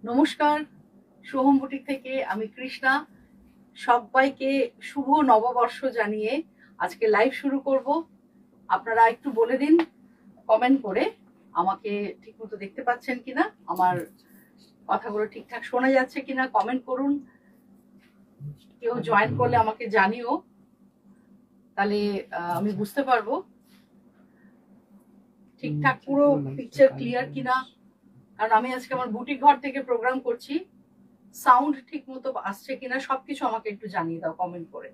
নমস্কার, সোহম বুটিক থেকে আমি কৃষ্ণা। সবাইকে শুভ নববর্ষ জানিয়ে আজকে লাইভ শুরু করব। আপনারা একটু বলে দিন কমেন্ট করে আমাকে ঠিকমতো দেখতে পাচ্ছেন কিনা, আমার কথাগুলো ঠিকঠাক শোনা যাচ্ছে কিনা কমেন্ট করুন। কেউ জয়েন করলে আমাকে জানিও, তাহলে আমি বুঝতে পারবো ঠিকঠাক পুরো পিকচার ক্লিয়ার কিনা। কারণ আমি আজকে আমার বুটিক ঘর থেকে প্রোগ্রাম করছি, সাউন্ড ঠিক মতো আসছে কিনা সবকিছু আমাকে একটু জানিয়ে দাও কমেন্ট করে।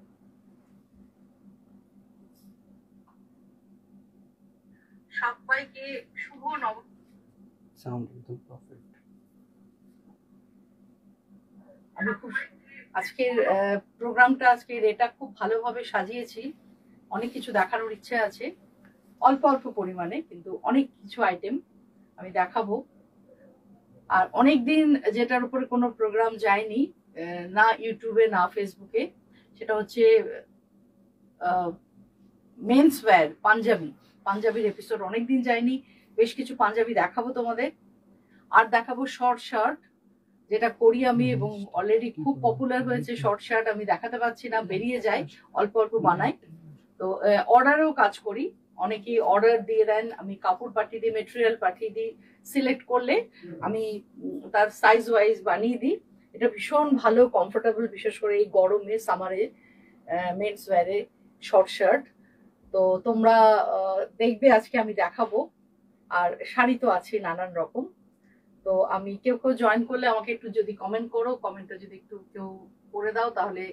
সবাইকে শুভ নব সাউন্ড একদম পারফেক্ট। আমি খুব আজকের প্রোগ্রামটা আজকের এটা খুব ভালোভাবে সাজিয়েছি। অনেক কিছু দেখানোর ইচ্ছে আছে, অল্প অল্প পরিমাণে কিন্তু অনেক কিছু আইটেম আমি দেখাবো। আর অনেক দিন যেটার উপরে কোনো প্রোগ্রাম যায়নি, না ইউটিউবে না ফেসবুকে, সেটা হচ্ছে মেন্স ওয়্যার পাঞ্জাবির এপিসোড অনেকদিন যায়নি। বেশ কিছু পাঞ্জাবি দেখাবো তোমাদের, আর দেখাবো শর্ট শার্ট যেটা করি আমি, এবং অলরেডি খুব পপুলার হয়েছে। শর্ট শার্ট আমি দেখাতে পারছি না, বেরিয়ে যায়, অল্প অল্প বানাই। তো অর্ডারেও কাজ করি, অনেকেই অর্ডার দিয়ে দেন, আমি কাপড় পাঠিয়ে দিই, মেটেরিয়াল পাঠিয়ে দিই, সিলেক্ট করলে আমি তার সাইজ ওয়াইজ বানিয়ে দিই। এটা ভীষণ ভালো, কমফোর্টেবল, বিশেষ করে এই গরমে সামারে মেন্স ওয়্যারে শর্ট শার্ট। তো তোমরা দেখবে আজকে আমি দেখাবো। আর শাড়ি তো আছে নানান রকম। তো আমি কেউ জয়েন করলে আমাকে একটু যদি কমেন্ট করো, কমেন্টটা যদি একটু কেউ করে দাও তাহলে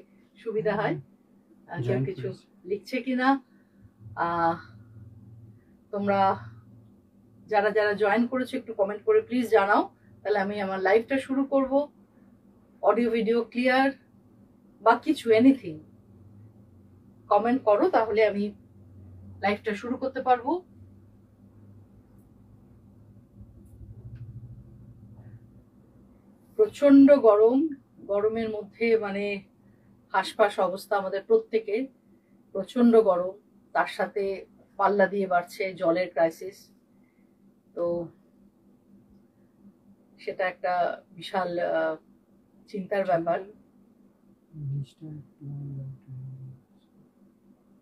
সুবিধা হয়। কেউ কিছু লিখছে কিনা তোমরা যারা যারা জয়েন করেছো একটু কমেন্ট করে প্লিজ জানাও, তাহলে আমি আমার লাইভটা শুরু করব। অডিও ভিডিও ক্লিয়ার বা কিছু এনিথিং কমেন্ট করো, তাহলে আমি লাইভটা শুরু করতে পারবো। প্রচন্ড গরম, গরমের মধ্যে মানে হাসপাস অবস্থা আমাদের প্রত্যেকের। প্রচন্ড গরম, তার সাথে পাল্লা দিয়ে বাড়ছে জলের ক্রাইসিস। তো সেটা একটা বিশাল চিন্তার ব্যাপার।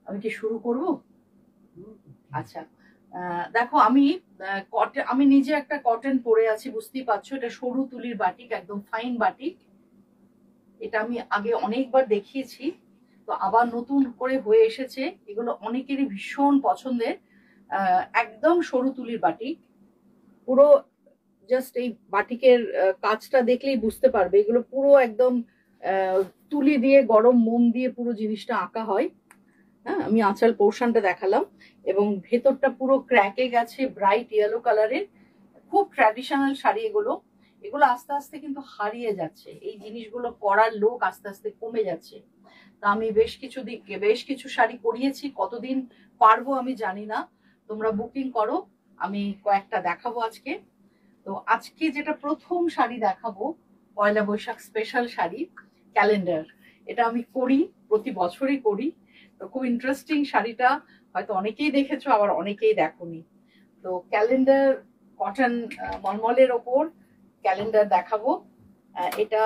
আমি কি শুরু করব? আচ্ছা, দেখো আমি নিজে একটা কটন পরে আছি, বুঝতেই পারছো। এটা সরু তুলির বাটিক, একদম ফাইন বাটিক। এটা আমি আগে অনেকবার দেখিয়েছি, তো আবার নতুন করে হয়ে এসেছে। এগুলো অনেকেরই ভীষণ পছন্দের। একদম সরু তুলির বাটিক, পুরো জাস্ট এই বাটিকের কাজটা দেখলেই বুঝতে পারবে এগুলো পুরো একদম তুলি দিয়ে গরম মোম দিয়ে পুরো জিনিসটা আঁকা হয়। হ্যাঁ, আমি আঁচল পোর্শনটা দেখালাম, এবং ভেতরটা পুরো ক্র্যাকে গেছে, ব্রাইট ইয়েলো কালারের। খুব ট্র্যাডিশনাল শাড়ি এগুলো। এগুলো আস্তে আস্তে কিন্তু হারিয়ে যাচ্ছে, এই জিনিসগুলো পরার লোক আস্তে আস্তে কমে যাচ্ছে। তা আমি বেশ কিছু শাড়ি করিয়েছি, কতদিন পারবো আমি জানি না। তোমরা বুকিং করো, আমি কয়েকটা দেখাবো আজকে। তো আজকে যেটা প্রথম শাড়ি দেখাবো, পয়লা বৈশাখ স্পেশাল শাড়ি, ক্যালেন্ডার। এটা আমি করি, প্রতি বছরই করি। তো খুব ইন্টারেস্টিং শাড়িটা, হয়তো অনেকেই দেখেছো, আবার অনেকেই দেখোনি। তো ক্যালেন্ডার কটন মলমলের ওপর ক্যালেন্ডার দেখাবো। এটা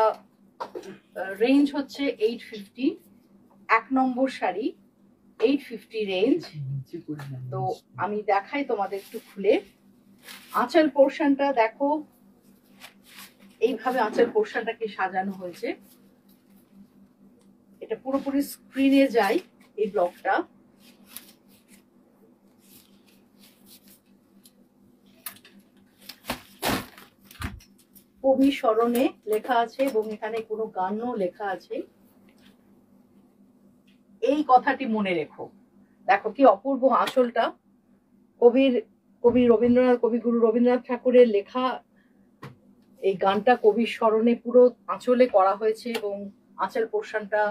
রেঞ্জ হচ্ছে 850, 1 নম্বর শাড়ি, 850 রেঞ্জ। তো আমি দেখাই তোমাদের একটু খুলে। আঁচল পোর্শনটা দেখো, এইভাবে আঁচল পোর্শনটাকে সাজানো হয়েছে। এটা পুরোপুরি স্ক্রিনে যায় এই ব্লকটা। কবি স্মরণে লেখা আছে, এবং এখানে কোনো গানও লেখা আছে। এই কথাটি মনে রেখো। দেখো কি অপূর্ব আঁচলটা, কবিগুরু রবীন্দ্রনাথ ঠাকুরের লেখা এই গানটা কবির স্মরণে পুরো আঁচলে করা হয়েছে, এবং আঁচল পোর্শনটা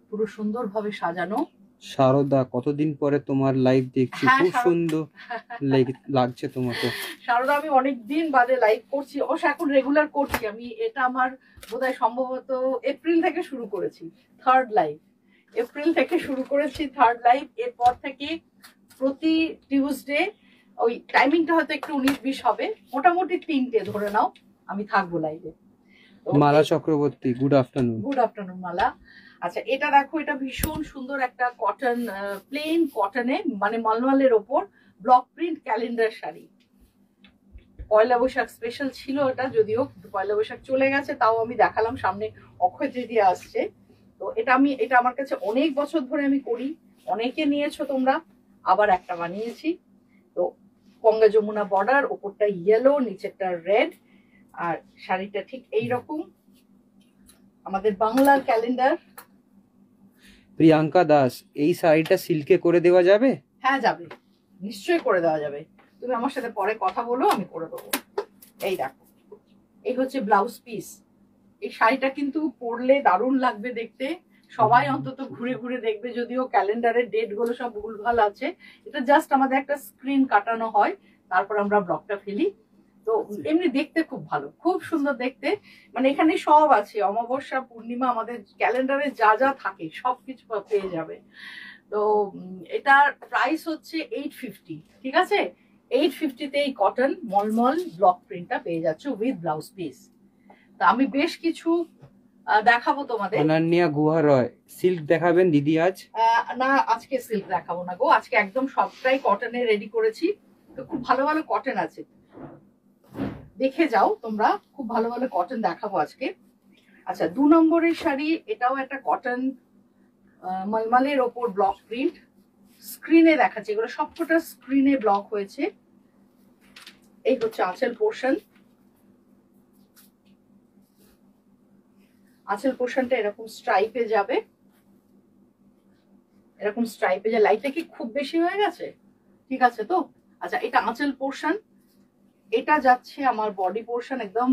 পুরো সুন্দরভাবে সাজানো। শারদা, কতদিন পরে তোমার লাইভ দেখছি, খুব সুন্দর লাগছে তোমাকে। শারদা, আমি অনেকদিন বাদে লাইভ করছি, অবশ্য এখন রেগুলার করছি আমি। এটা আমার বোধহয় সম্ভবত এপ্রিল থেকে শুরু করেছি, থার্ড লাইভ। এপ্রিল থেকে শুরু করেছি থার্ড লাইভ। এরপর থেকে প্রতি টিউসডে, ওই টাইমিংটা হয়তো একটু 19-20 হবে, মোটামুটি 3টে ধরে নাও, আমি থাকবো লাইভে। Mala Chakraborty, good afternoon. Good afternoon Mala. আচ্ছা এটা দেখো, এটা ভীষণ সুন্দর একটা কটন, প্লেন কটনে মানে মলমলের ওপর ব্লক প্রিন্ট ক্যালেন্ডার শাড়ি। পয়লা বৈশাখ স্পেশাল ছিল এটা, যদিও পয়লা বৈশাখ চলে গেছে, তাও আমি দেখালাম, সামনে অক্ষয় তৃতীয়া আসছে। তো এটা আমার কাছে অনেক বছর ধরে আমি করি, অনেকে নিয়েছো তোমরা, আবার একটা বানিয়েছি। তো গঙ্গা যমুনা বর্ডার, ওপরটা ইয়েলো, নিচেরটা রেড, আর শাড়িটা ঠিক এইরকম আমাদের বাংলার ক্যালেন্ডার। প্রিয়াঙ্কা দাস, এই শাড়িটা সিল্কে করে দেওয়া যাবে? হ্যাঁ যাবে, নিশ্চয়ই করে দেওয়া যাবে, তুমি আমার সাথে পরে কথা বলো, আমি করে দেবো। এই দেখো, এই হচ্ছে ব্লাউজ পিস। এই শাড়িটা কিন্তু পরলে দারুণ লাগবে দেখতে, সবাই অন্তত ঘুরে ঘুরে দেখবে, যদিও ক্যালেন্ডারের ডেট গুলো সব ভুলভাল আছে। এটা জাস্ট আমাদের একটা স্ক্রিন কাটানো হয়, তারপর আমরা ব্লকটা ফেলি। তো এমনি দেখতে খুব ভালো, খুব সুন্দর দেখতে, মানে এখানে সব আছে, অমাবস্যা পূর্ণিমা আমাদের ক্যালেন্ডারে যা যা থাকে সবকিছু পেয়ে যাবে। তো এটার প্রাইস হচ্ছে 850, ঠিক আছে? 850-তে এই কটন মলমল ব্লক প্রিন্টটা পেয়ে যাচ্ছ উইথ ব্লাউজ পিস। তা আমি বেশ কিছু দেখাবো তোমাদের। অনন্যা গুহা রয়, সিল্ক দেখাবেন দিদি আজ? না, আজকে সিল্ক দেখাবো না গো, আজকে একদম সবটাই কটনে রেডি করেছি। তো খুব ভালো ভালো কটন আছে, দেখে যাও তোমরা, খুব ভালো ভালো কটন দেখাবো আজকে। আচ্ছা 2 নম্বরের শাড়ি, এটাও একটা কটন মলমলের ওপর ব্লক প্রিন্ট, স্ক্রিনে দেখাচ্ছে, এগুলো সবকটা স্ক্রিনে ব্লক হয়েছে। এই হচ্ছে আঁচল পোর্শন, আঁচল পোর্শনটা এরকম স্ট্রাইপে যাবে, এরকম স্ট্রাইপে যে লাইটটা কি খুব বেশি হয়ে গেছে? ঠিক আছে তো? আচ্ছা এটা আঁচল পোর্শন, এটা যাচ্ছে আমার বডি পোর্শন একদম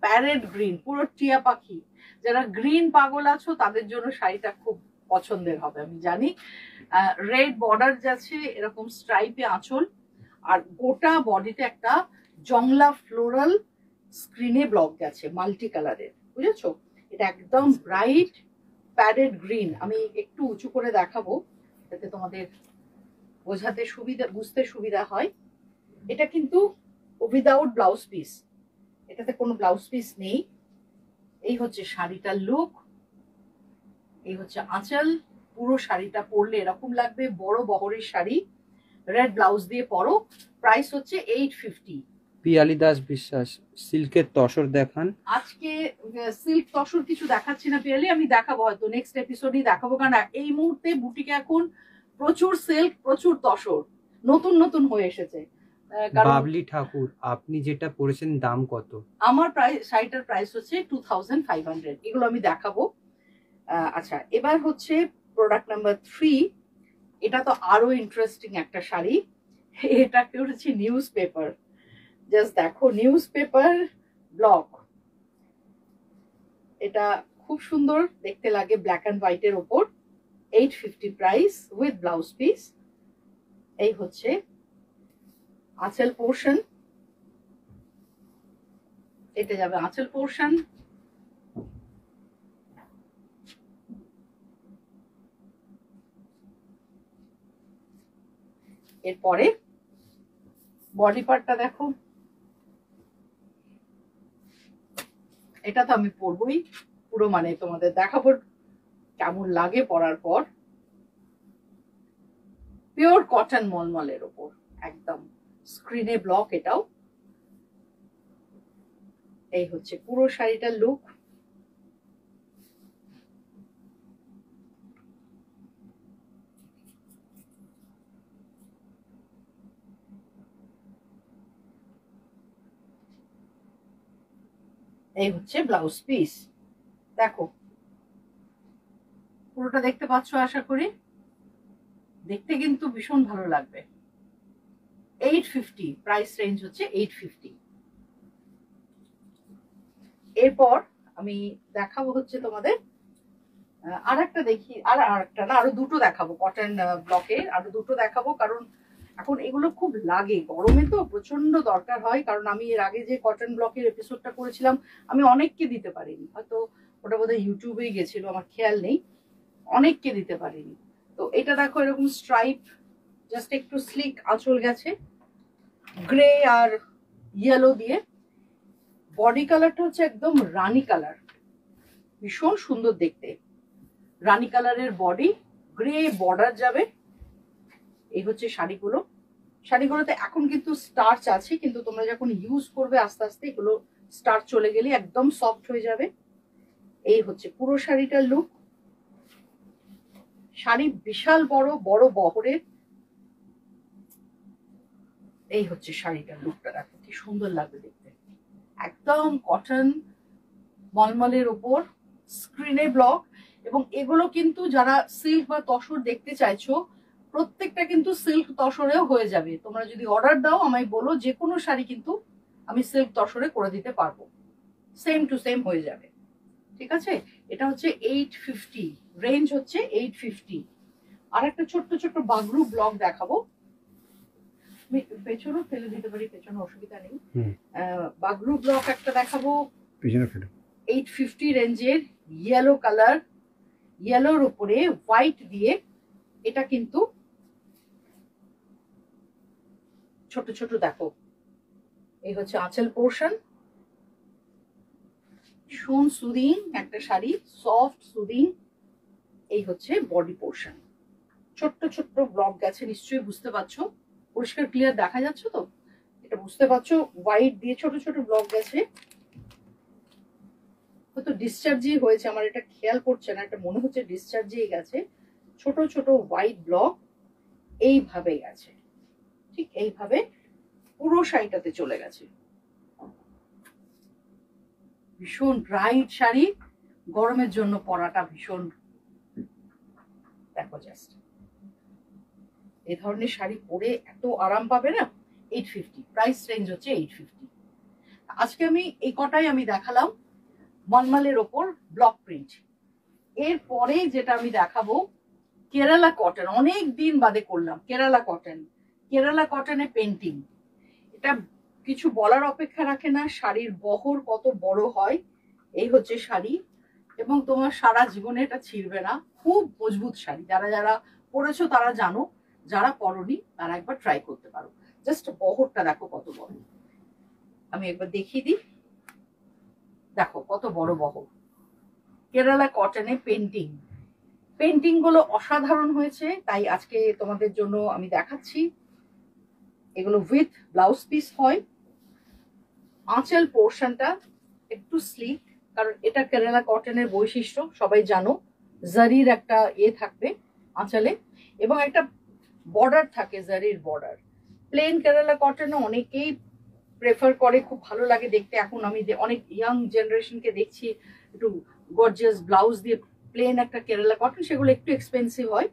প্যারেট গ্রিন, পুরো টিয়া পাখি। যারা গ্রিন পাগল আছো তাদের জন্য শাড়িটা খুব পছন্দের হবে আমি জানি। রেড বর্ডার যাচ্ছে, এরকম স্ট্রাইপে আঁচল, আর গোটা বডিতে একটা জংলা ফ্লোরাল স্ক্রিনে ব্লক গেছে মাল্টি কালারের, বুঝেছো? এটা একদম ব্রাইট প্যারেট গ্রিন। আমি একটু উঁচু করে দেখাবো যাতে তোমাদের বোঝাতে সুবিধা, বুঝতে সুবিধা হয়। এটা কিন্তু উইদাউট ব্লাউজ পিস, এটাতে কোনো ব্লাউজ পিস নেই। এই হচ্ছে শাড়িটার লুক, এই হচ্ছে আঁচল। পুরো শাড়িটা পরলে এরকম লাগবে, বড় বহরের শাড়ি, রেড ব্লাউজ দিয়ে পরো। প্রাইস হচ্ছে 850। পিয়ালি দাস বিশ্বাস, সিল্কের তসর দেখান। আজকে সিল্ক তসর কিছু দেখাচ্ছি না পিয়ালি, আমি দেখাবো হয়তো নেক্সট এপিসোডেই দেখাবো, কারণ এই মুহূর্তে বুটিকে এখন প্রচুর সিল্ক, প্রচুর তসর নতুন নতুন হয়ে এসেছে। বাবলি ঠাকুর, আপনি যেটা পড়েছেন দাম কত? আমার শাড়িটার প্রাইস হচ্ছে 2500। এগুলো আমি দেখাবো। আচ্ছা এবার হচ্ছে প্রোডাক্ট নাম্বার 3। এটা তো আরো ইন্টারেস্টিং একটা শাড়ি, এটাকে হচ্ছে নিউজ পেপার। জাস্ট দেখো, নিউজ পেপার ব্লক, এটা খুব সুন্দর দেখতে লাগে, ব্ল্যাক অ্যান্ড হোয়াইটের ওপর। 850 প্রাইস উইথ ব্লাউজ পিস। এই হচ্ছে আঁচল পোর্শন, এটা যাবে আঁচল পোর্শন। এরপরে বডি পার্টটা দেখো, এটা তো আমি পরবই পুরো, মানে তোমাদের দেখাবো কেমন লাগে পরার পর। পিওর কটন মলমলের ওপর একদম স্ক্রিনে ব্লক, এটাও। এই হচ্ছে পুরো শাড়িটার লুক। এই হচ্ছে ব্লাউজ পিস, দেখো পুরোটা দেখতে পাচ্ছ আশা করি, দেখতে কিন্তু ভীষণ ভালো লাগবে। 850 প্রাইস রেঞ্জ হচ্ছে 850। এরপর আমি দেখাবো হচ্ছে তোমাদের আর একটা, দেখি আর একটা না, আরো দুটো দেখাবো কটন ব্লকের, আরো দুটো দেখাবো, কারণ এখন এগুলো খুব লাগে, গরমে তো প্রচন্ড দরকার হয়। কারণ আমি এর আগে যে কটন ব্লকের এপিসোডটা করেছিলাম আমি অনেককে দিতে পারিনি, হয়তো ওটা বোধহয় ইউটিউবেই গেছিল, আমার খেয়াল নেই, অনেককে দিতে পারিনি। তো এটা দেখো এরকম স্ট্রাইপ, জাস্ট একটু স্লিক আঁচল গেছে গ্রে আর ইয়েলো দিয়ে, বডি কালারটা হচ্ছে একদম রানী কালার, ভীষণ সুন্দর দেখতে। রানী কালারের বডি, গ্রে বর্ডার যাবে। এই হচ্ছে শাড়িগুলো। শাড়িগুলোতে এখন কিন্তু স্টার্চ আছে, কিন্তু তোমরা যখন ইউজ করবে আস্তে আস্তে এগুলো স্টার্চ চলে গেলে একদম সফট হয়ে যাবে। এই হচ্ছে পুরো শাড়িটার লুক। শাড়ি বিশাল বড় বড় বহরের। এই হচ্ছে শাড়িটার লুকটা, দেখো কি সুন্দর লাগবে দেখতে। একদম কটন মলমলের ওপর স্ক্রিনে ব্লক। এবং এগুলো কিন্তু যারা সিল্ক বা তসর দেখতে চাইছো, প্রত্যেকটা কিন্তু সিল্ক তসরেও হয়ে যাবে। তোমরা যদি অর্ডার দাও আমায় বলো, যে কোনো শাড়ি কিন্তু আমি সিল্ক তসরে করে দিতে পারবো, সেম টু সেম হয়ে যাবে। ঠিক আছে, এটা হচ্ছে 850, রেঞ্জ হচ্ছে 850। আর একটা ছোট্ট ছোট্ট বাগরু ব্লক দেখাবো, পেছনেও ফেলে দিতে পারি, পেছনে অসুবিধা নেই। বাগরু ব্লক একটা দেখাবো, 850 রেঞ্জের, ইয়েলো কালার, ইয়েলোর উপরে হোয়াইট দিয়ে। এটা কিন্তু ছোট ছোট দেখো, এই হচ্ছে আঁচল পোর্শন। ভীষণ সুদিং একটা শাড়ি, সফট সুদিং। এই হচ্ছে বডি পোর্শন। ছোট্ট ছোট্ট ব্লক গেছে, নিশ্চয়ই বুঝতে পারছো। পরিষ্কার ক্লিয়ার দেখা যাচ্ছে তো, এটা বুঝতে পারছো। হোয়াইট দিয়ে ছোট ছোট ব্লক গেছে, হয়তো ডিসচার্জই হয়েছে, আমার এটা খেয়াল পড়ছে না, এটা মনে হচ্ছে ডিসচার্জই গেছে। ছোট ছোট হোয়াইট ব্লক এইভাবে গেছে, ঠিক এইভাবে পুরো শাড়িটাতে চলে গেছে। ভীষণ ব্রাইট শাড়ি, গরমের জন্য পরাটা ভীষণ, দেখো জাস্ট এই ধরনের শাড়ি পরে এত আরাম পাবে না। 850 প্রাইস রেঞ্জ হচ্ছে 850। আজকে আমি এই কটাই আমি দেখালাম মলমলের ওপর ব্লক প্রিন্ট। এরপরে যেটা আমি দেখাবো কেরালা কটন, অনেক দিন বাদে করলাম কেরালা কটন। কেরালা কটনে পেন্টিং, এটা কিছু বলার অপেক্ষা রাখে না, শাড়ির বহর কত বড় হয়। এই হচ্ছে শাড়ি, এবং তোমার সারা জীবনে এটা ছিঁড়বে না, খুব মজবুত শাড়ি। যারা যারা পরেছো তারা জানো, যারা পরনি তারা একবার ট্রাই করতে পারো। জাস্ট বহরটা দেখো কত বড়, আমি একবার দেখিয়ে দিই, দেখো কত বড় বহর। কেরালা কটনে পেন্টিং, পেন্টিং গুলো অসাধারণ হয়েছে, তাই আজকে তোমাদের জন্য আমি দেখাচ্ছি। এগুলো উইথ ব্লাউজ পিস হয়। আঁচল পোর্শনটা একটু স্লিক, কারণ এটা কেরালা কটনের বৈশিষ্ট্য, সবাই জানো। জারির একটা থাকবে আঁচলে, এবং একটা বর্ডার থাকে, জারির বর্ডার। প্লেন কেরালা কটনে অনেকেই প্রেফার করে, খুব ভালো লাগে দেখতে। এখন আমি অনেক ইয়াং জেনারেশনকে দেখছি একটু গর্জিয়াস ব্লাউজ দিয়ে প্লেন একটা কেরালা কটন, সেগুলো একটু এক্সপেন্সিভ হয়,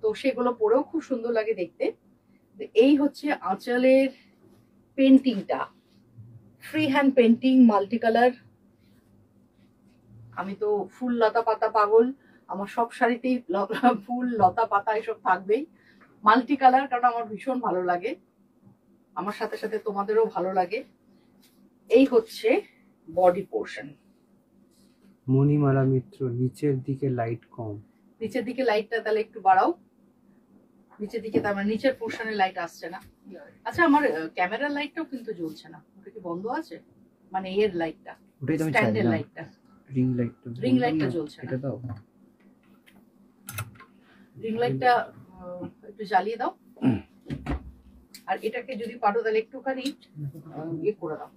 তো সেগুলো পরেও খুব সুন্দর লাগে দেখতে। এই হচ্ছে আঁচলের পেন্টিংটা, free hand painting, multi colour. আমি তো ফুল লতা পাতা পাগল, আমার সব শাড়িতেই ফুল লতা পাতা এসব থাকবেই। মাল্টি কালার, কারণ আমার ভীষণ ভালো লাগে, আমার সাথে সাথে তোমাদেরও ভালো লাগে। এই হচ্ছে বডি পোর্শন। মণিমালা মিত্র, নিচের দিকে লাইট কম। নিচের দিকে লাইটটা তাহলে একটু বাড়াও, নিচের দিকে, তার মানে নিচের পোর্শনে লাইট আসছে না। আচ্ছা, আমার ক্যামেরার লাইটটাও কিন্তু জ্বলছে না, ওটা কি বন্ধ আছে? মানে এর লাইটটা, ওটাই তো আমি স্ট্যান্ডের চাইলাম, লাইটটা, রিং লাইটটা জ্বলছে না। এটা দাও, রিং লাইটটা একটু জ্বালিয়ে দাও। আর এটাকে যদি পারো তাহলে একটুখানি ইয়ে করে দাও,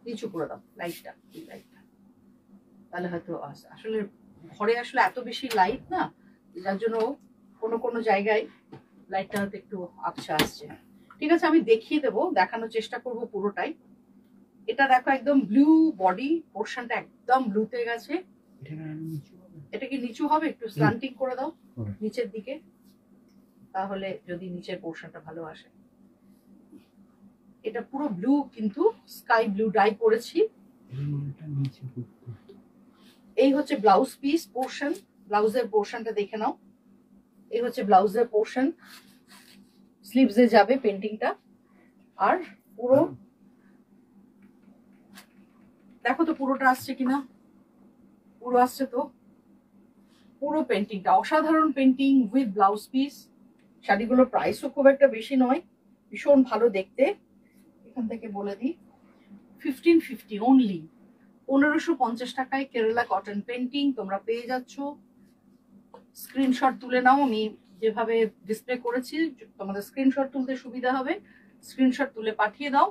নিচু করে দাও লাইটটা, এই লাইটটা, তাহলে হয়তো আসলে ঘরে আসলে এত বেশি লাইট না, যার জন্য কোনো কোনো জায়গায় লাইটটা হয়তো একটু আবছা আসছে। ঠিক আছে, আমি দেখিয়ে দেবো, দেখানোর চেষ্টা করব পুরোটাই। এটা দেখো একদম ব্লু বডি পোর্শনটা, একদম ব্লুতে গেছে। এটা কি নিচু হবে? একটু স্ল্যান্টিং করে দাও নিচের দিকে, তাহলে যদি নিচের পোর্শনটা ভালো আসে। এটা পুরো ব্লু, কিন্তু স্কাই ব্লু ডাই করেছি। এই হচ্ছে ব্লাউজ পিস পোর্শন, ব্লাউজের পোর্শনটা দেখে নাও। এই হচ্ছে ব্লাউজের পোর্শন, স্লিভসে যাবে পেন্টিংটা। আর পুরো দেখো তো পুরোটা আসছে কিনা, পুরো আসছে তো। পুরো পেন্টিংটা অসাধারণ পেন্টিং উইথ ব্লাউজ পিস। শাড়িগুলোর প্রাইসও খুব একটা বেশি নয়, ভীষণ ভালো দেখতে। এখান থেকে বলে দিই 1550 অনলি, 1550 টাকায় কেরালা কটন পেন্টিং তোমরা পেয়ে যাচ্ছ। স্ক্রিনশট তুলে নাও, আমি যেভাবে ডিসপ্লে করেছি তোমাদের স্ক্রিনশট তুলতে সুবিধা হবে, স্ক্রিনশট তুলে পাঠিয়ে দাও।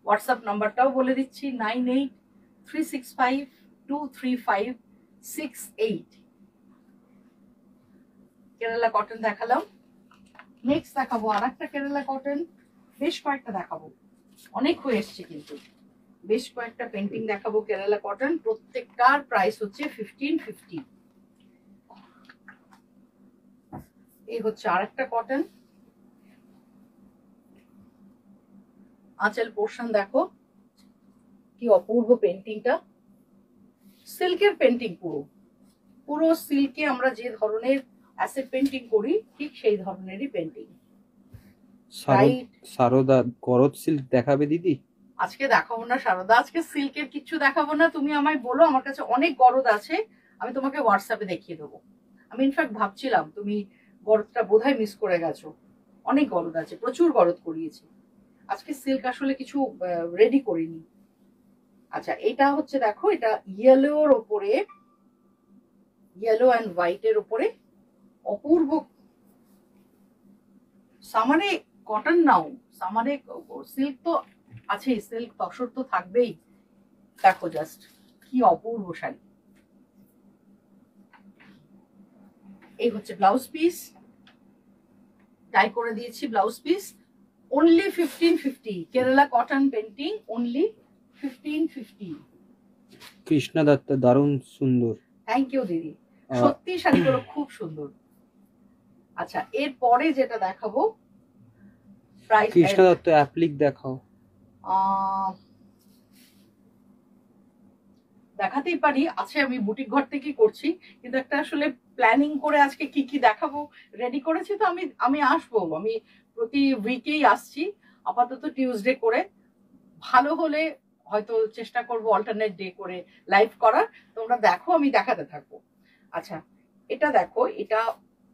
হোয়াটসঅ্যাপ নাম্বারটাও বলে দিচ্ছি 9836523568। কেরালা কটন দেখালাম, নেক্সট দেখাবো আর একটা কেরালা কটন। বেশ কয়েকটা দেখাবো, অনেক হয়ে এসছে কিন্তু বেশ কয়েকটা পেন্টিং দেখাবো কেরালা কটন। প্রত্যেকটার প্রাইস হচ্ছে 1550। এই হচ্ছে আরেকটা কটন। আঁচল পোর্শন দেখো কি অপূর্ব পেন্টিংটা, সিল্কের পেন্টিং, পুরো পুরো সিল্কে আমরা যে ধরনের অ্যাসেট পেন্টিং করি ঠিক সেই ধরনেরই পেন্টিং। সারদা গরদ সিল্ক দেখাবে দিদি? আজকে দেখাবো না সারদা, আজকে সিল্কের কিছু দেখাবো না। তুমি আমায় বলো, আমার কাছে অনেক গরদ আছে, আমি তোমাকে হোয়াটসঅ্যাপে দেখিয়ে দেবো। আমি ইনফ্যাক্ট ভাবছিলাম তুমি গরদটা বোধহয় মিস করে গেছো, অনেক গরদ আছে, প্রচুর গরদ করিয়েছি। আজকে সিল্ক আসলে কিছু রেডি করিনি। আচ্ছা এটা হচ্ছে দেখো, এটা ইয়েলোর ওপরে, ইয়েলো অ্যান্ড হোয়াইটের ওপরে অপূর্ব। সামারে কটন নাও, সামারে সিল্ক তো আছেই, সিল্ক তসর তো থাকবেই। দেখো জাস্ট কি অপূর্ব শাড়ি। এই হচ্ছে ব্লাউজ পিস, টাই করে দিয়েছি blouse piece. Only 1550 Kerala cotton painting, only 1550। Krishna Dutta দারুণ সুন্দর। থ্যাংক ইউ দিদি, সত্যি শাড়িগুলো খুব সুন্দর। আচ্ছা এরপরে যেটা দেখাবো, কৃষ্ণা দত্ত অ্যাপ্লিক দেখাও। দেখাতেই পারি, আছে, আমি বুটিক ঘর থেকেই করছি, কিন্তু একটা আসলে প্ল্যানিং করে আজকে কি কি দেখাবো রেডি করেছি। তো আমি আসবো, আমি প্রতি উইকেই আসছি, আপাতত টিউসডে করে। ভালো হলে হয়তো চেষ্টা করব অল্টারনেট ডে করে লাইভ করার, তোমরা দেখো, আমি দেখাতে থাকবো। আচ্ছা এটা দেখো, এটা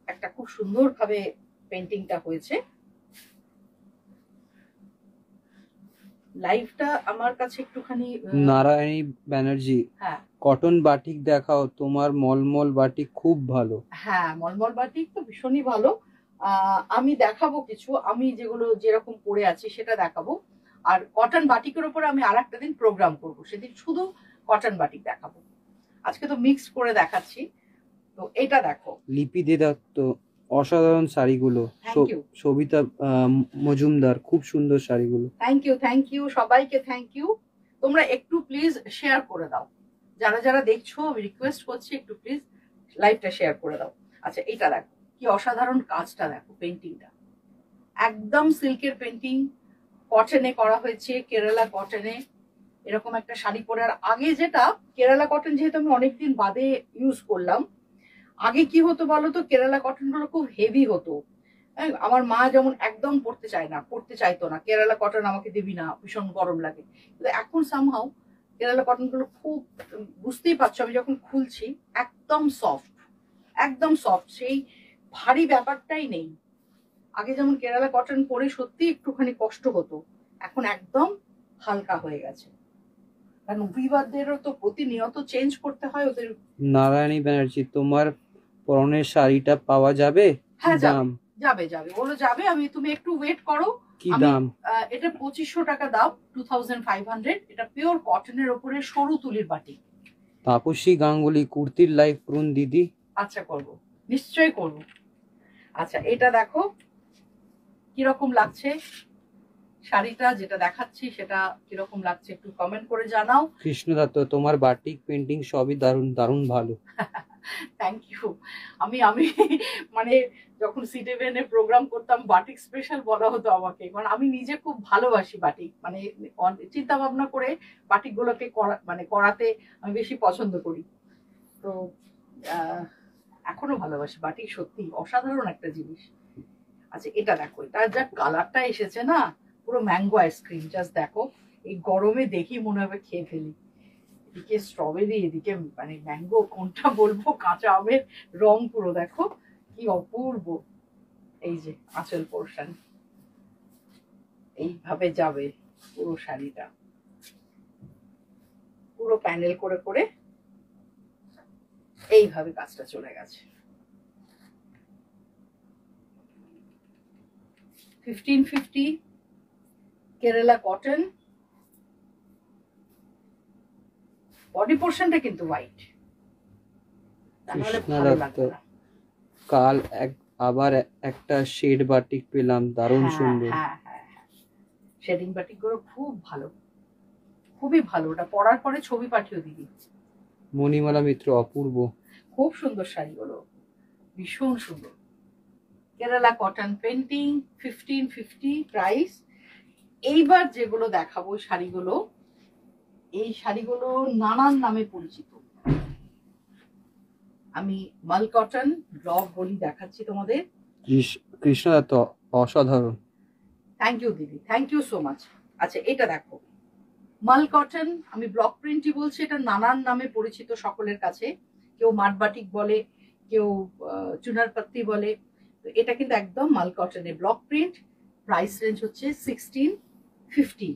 একটা খুব সুন্দর ভাবে পেন্টিংটা হয়েছে। লাইভটা আমার কাছে একটুখানি নারায়ণী ব্যানার্জি, হ্যাঁ কটন বাটিক দেখাও, তোমার মলমল বাটিক খুব ভালো। হ্যাঁ মলমল বাটিক তো ভীষণই ভালো। আমি দেখাবো কিছু, আমি যেগুলো যেরকম পরে আছি সেটা দেখাবো। আর কটন বাটিকের উপরে আমি আর একটা দিন প্রোগ্রাম করবো, সেদিন শুধু কটন বাটিক দেখাবো। আজকে তো মিক্স করে দেখাচ্ছি। তো এটা দেখো, লিপি দে দত্ত, অসাধারণ শাড়িগুলো। সবিতা মজুমদার, খুব সুন্দর শাড়িগুলো। থ্যাংক ইউ সবাইকে, থ্যাংক ইউ। তোমরা একটু প্লিজ শেয়ার করে দাও, যারা যারা দেখছো আমি রিকোয়েস্ট করছি একটু প্লিজ লাইভটা শেয়ার করে দাও। আচ্ছা এটা দেখো কি অসাধারণ কাজটা, দেখো পেন্টিংটা একদম সিল্কের পেন্টিং, কটনে করা হয়েছে, কেরালা কটনে। এরকম একটা শাড়ি পরে, আর আগে যেটা কেরালা কটন যেহেতু আমি অনেকদিন বাদে ইউজ করলাম, আগে কি হতো বলতো, কেরালা কটন গুলো খুব হেভি হতো। আমার মা যেমন একদম পড়তে চাইতো না, কেরালা কটন আমাকে দিবি না, ভীষণ গরম লাগে। কিন্তু এখন সামহাও কেরালা কটন গুলো খুব, বুঝতেই পারছো আমি যখন খুলছি একদম সফট, একদম সফট, সেই ভারী ব্যাপারটাই নেই। আগে যেমন কেরালা কটন পরে সত্যি একটুখানি কষ্ট হতো, এখন একদম হালকা হয়ে গেছে, কারণ উইভারদেরও তো প্রতিনিয়ত চেঞ্জ করতে হয় ওদের। নারায়ণী ব্যানার্জি, তোমার পরনের শাড়িটা পাওয়া যাবে? হ্যাঁ যাবে যাবে বলো যাবে, আমি, তুমি একটু ওয়েট করো। কি দাম? এটা 2500 টাকা দাম, 2500। এটা পিওর কটনের ওপরে সরু তুলির বাটি। তাপসী গাঙ্গুলি, কুর্তির লাইভ করুন দিদি। আচ্ছা করব, নিশ্চয়ই করব। আচ্ছা এটা দেখো কিরকম লাগছে শাড়িটা, যেটা দেখাচ্ছি সেটা কিরকম লাগছে একটু কমেন্ট করে জানাও। কৃষ্ণ দত্ত, তোমার বাটিক পেন্টিং সবই দারুণ দারুণ ভালো। Thank you. আমি মানে যখন সিটিভেনে প্রোগ্রাম করতাম বাটিক স্পেশাল বলা হতো আমাকে, কারণ আমি নিজে খুব ভালোবাসি বাটিক, মানে চিন্তা ভাবনা করে বাটিক গুলোকে করাতে আমি বেশি পছন্দ করি। তো এখনো ভালোবাসি বাটিক, সত্যি অসাধারণ একটা জিনিস। আচ্ছা এটা দেখো, এটা যা কালারটা এসেছে না, পুরো ম্যাঙ্গো আইসক্রিম, জাস্ট দেখো, এই গরমে দেখি মনে হবে খেয়ে ফেলি। এদিকে স্ট্রবেরি, এদিকে মানে ম্যাঙ্গো, কোনটা বলবো, কাঁচা আমের রং পুরো দেখো কি অপূর্ব। এই যে আঁচল পোর্শন এইভাবে যাবে পুরো শাড়িটা, পুরো প্যানেল করে করে এইভাবে কাজটা চলে গেছে। 1550 কেরালা কটন। বডি পোর্শনটা কিন্তু হোয়াইট, তাহলে ভালো লাগবে না। কাল আবার একটা শেড বাটিক পেলাম, দারুণ সুন্দর। হ্যাঁ হ্যাঁ হ্যাঁ, শেডিং বাটিক গুলো খুব ভালো, খুবই ভালো। ওটা পরার পরে ছবি পাঠিয়ে দিবি। মণিমালা মিত্র, অপূর্ব, খুব সুন্দর শাড়িগুলো, ভীষণ সুন্দর। Kerala cotton painting, 1550 price. এইবার যেগুলো দেখাবো শাড়িগুলো, এই শাড়িগুলো নানান নামে পরিচিত। আমি মাল কটন ব্লক বলি দেখাচ্ছি তোমাদের। কৃষ্ণদত্ত, অসাধারণ। থ্যাংক ইউ দিদি, থ্যাংক ইউ সো মাচ। আচ্ছা এটা দেখো, মাল কটন, আমি ব্লক প্রিন্টই বলছি, এটা নানান নামে পরিচিত সকলের কাছে। কেউ মাটবাটিক বলে, কেউ চুনারপাত্তি বলে। তো এটা কিন্তু একদম মাল কটনের ব্লক প্রিন্ট। প্রাইস রেঞ্জ হচ্ছে 1650।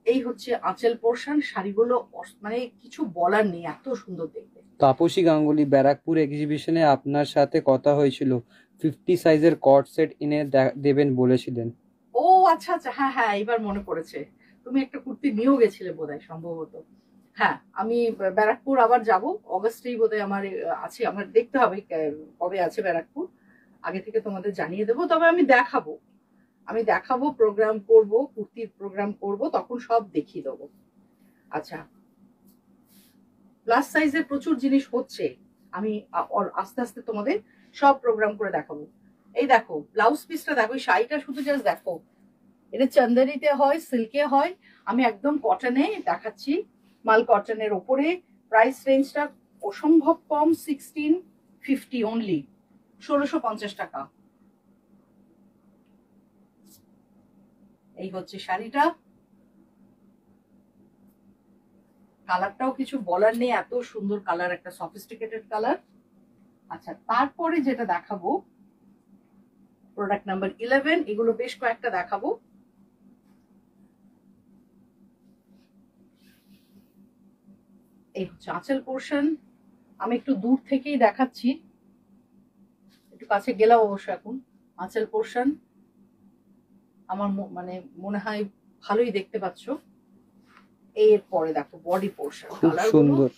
এই হচ্ছে আঁচল পোর্শন। শাড়িগুলো মানে কিছু বলার নেই, এত সুন্দর দেখতে। তাপসী গাঙ্গুলি, ব্যারাকপুর এক্সিবিশনে আপনার সাথে কথা হয়েছিল, 50 সাইজের কট সেট এনে দেবেন বলেছিলেন। ও আচ্ছা আচ্ছা, হ্যাঁ হ্যাঁ, এবার মনে পড়েছে। তুমি একটা কুর্তি নিয়েও গেছিলে বোধহয়, সম্ভবত। হ্যাঁ, আমি ব্যারাকপুর আবার যাব অগস্টেই বোধহয় আমার আছে। আমার দেখতে হবে কবে আছে ব্যারাকপুর, আগে থেকে তোমাদের জানিয়ে দেবো। তবে আমি দেখাবো, প্রোগ্রাম করব, কুর্তির প্রোগ্রাম করব, তখন সব দেখিয়ে দেবো। আচ্ছা, প্লাস সাইজের প্রচুর জিনিস হচ্ছে, আমি আস্তে আস্তে তোমাদের সব প্রোগ্রাম করে দেখাবো। এই দেখো ব্লাউজ পিসটা দেখো, শাড়িটা শুধু জাস্ট দেখো। এটা চন্দনিতে হয়, সিল্কে হয়, আমি একদম কটনে দেখাচ্ছি। মাল কটনের ওপরে। প্রাইস রেঞ্জটা অসম্ভব কম, 1650 অনলি, 1650 টাকা। এই হচ্ছে শাড়িটা। কালারটাও কিছু বলার নেই, এত সুন্দর কালার, একটা সফিস্টিকেটেড কালার। আচ্ছা, তারপরে যেটা দেখাবো প্রোডাক্ট নাম্বার 11, এগুলো বেশ কয়েকটা দেখাবো। এই হচ্ছে আঁচল পোর্শন। আমি একটু দূর থেকেই দেখাচ্ছি, একটু কাছে গেলাম অবশ্য এখন। আঁচল পোর্শন আমার মানে মনে হয় ভালোই দেখতে পাচ্ছ। এরপরে দেখো বডি পোর্শন, খুব সুন্দর,